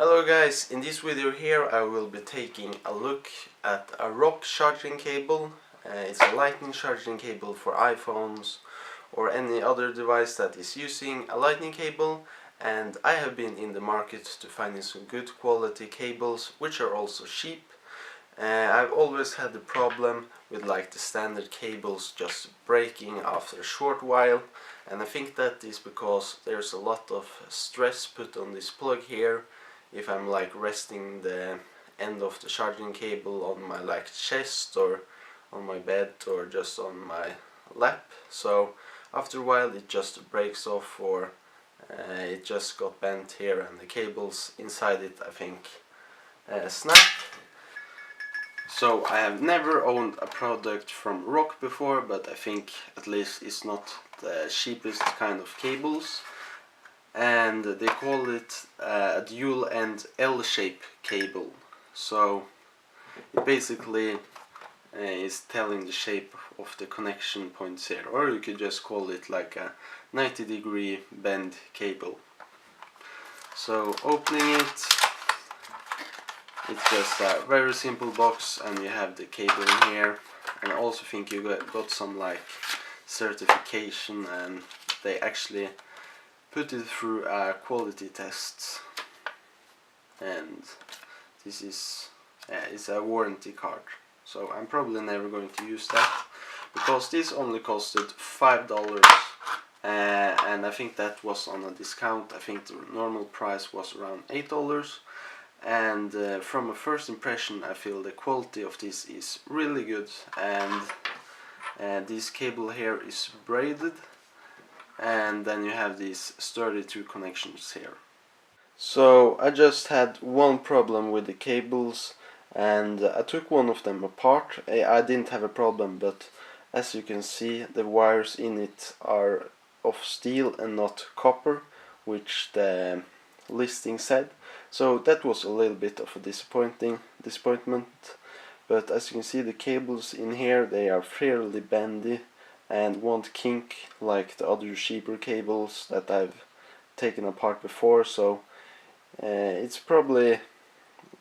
Hello guys, in this video here I will be taking a look at a ROC charging cable. It's a lightning charging cable for iPhones or any other device that is using a lightning cable, and I have been in the market to finding some good quality cables which are also cheap. I've always had the problem with like the standard cables just breaking after a short while, and I think that is because there's a lot of stress put on this plug here if I'm like resting the end of the charging cable on my like chest or on my bed or just on my lap. So after a while it just breaks off, or it just got bent here and the cables inside it I think snap. So I have never owned a product from ROC before, but I think at least it's not the cheapest kind of cables. And they call it a dual end L-shape cable. So it basically is telling the shape of the connection points here, or you could just call it like a 90-degree bend cable. So opening it, it's just a very simple box, and you have the cable in here. And I also think you got some like certification, and they actually put it through quality tests, and this is it's a warranty card, so I'm probably never going to use that because this only costed $5, and I think that was on a discount. I think the normal price was around $8, and from a first impression I feel the quality of this is really good, and this cable here is braided, and then you have these sturdy two connections here. So I just had one problem with the cables, and I took one of them apart. I didn't have a problem, but as you can see the wires in it are of steel and not copper, which the listing said. So that was a little bit of a disappointment, but as you can see the cables in here, they are fairly bendy and won't kink like the other cheaper cables that I've taken apart before, so it's probably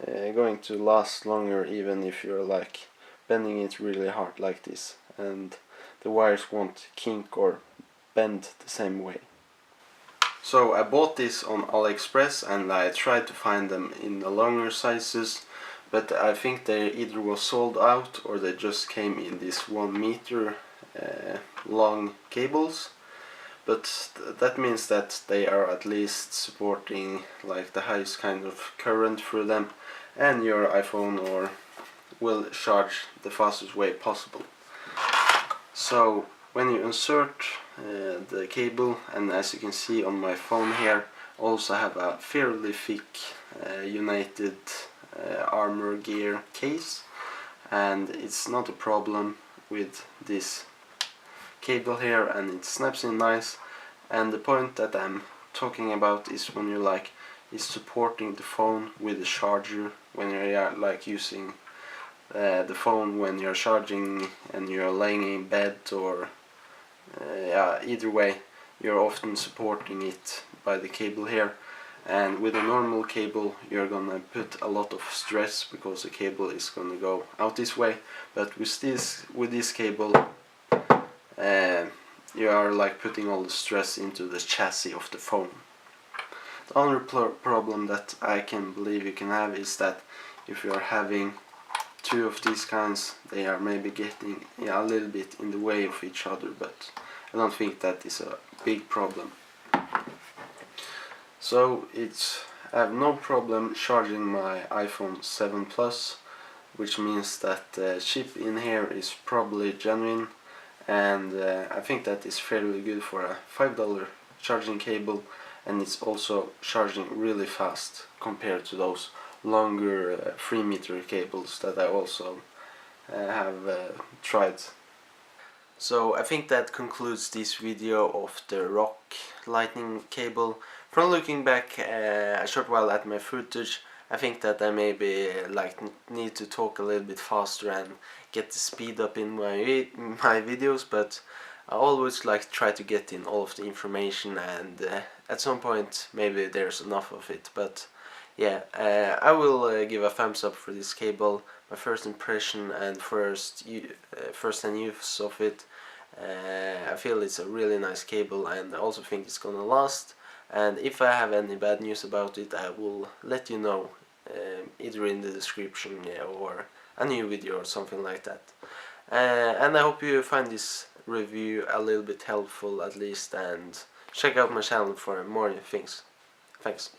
going to last longer even if you're like bending it really hard like this, and the wires won't kink or bend the same way. So I bought this on AliExpress, and I tried to find them in the longer sizes, but I think they either was sold out or they just came in this 1 meter long cables, but that means that they are at least supporting like the highest kind of current through them, and your iPhone or will charge the fastest way possible. So when you insert the cable, and as you can see on my phone here, also have a fairly thick United Armor Gear case, and it's not a problem with this cable here, and it snaps in nice. And the point that I'm talking about is when you like is supporting the phone with the charger, when you're like using the phone when you're charging and you're laying in bed, or yeah, either way you're often supporting it by the cable here. And with a normal cable you're gonna put a lot of stress because the cable is gonna go out this way, but with this cable you are like putting all the stress into the chassis of the phone. The only problem that I can believe you can have is that if you are having two of these kinds, they are maybe getting a little bit in the way of each other, but I don't think that is a big problem. So I have no problem charging my iPhone 7 Plus, which means that the chip in here is probably genuine, and I think that is fairly good for a $5 charging cable, and it's also charging really fast compared to those longer 3 meter cables that I also have tried. So I think that concludes this video of the ROC lightning cable. From looking back a short while at my footage, I think that I maybe like need to talk a little bit faster and get the speed up in my videos, but I always like try to get in all of the information, and at some point maybe there's enough of it. But yeah, I will give a thumbs up for this cable. My first impression and first hand use of it. I feel it's a really nice cable, and I also think it's gonna last. And if I have any bad news about it, I will let you know, either in the description, or a new video or something like that. And I hope you find this review a little bit helpful at least, and check out my channel for more things. Thanks.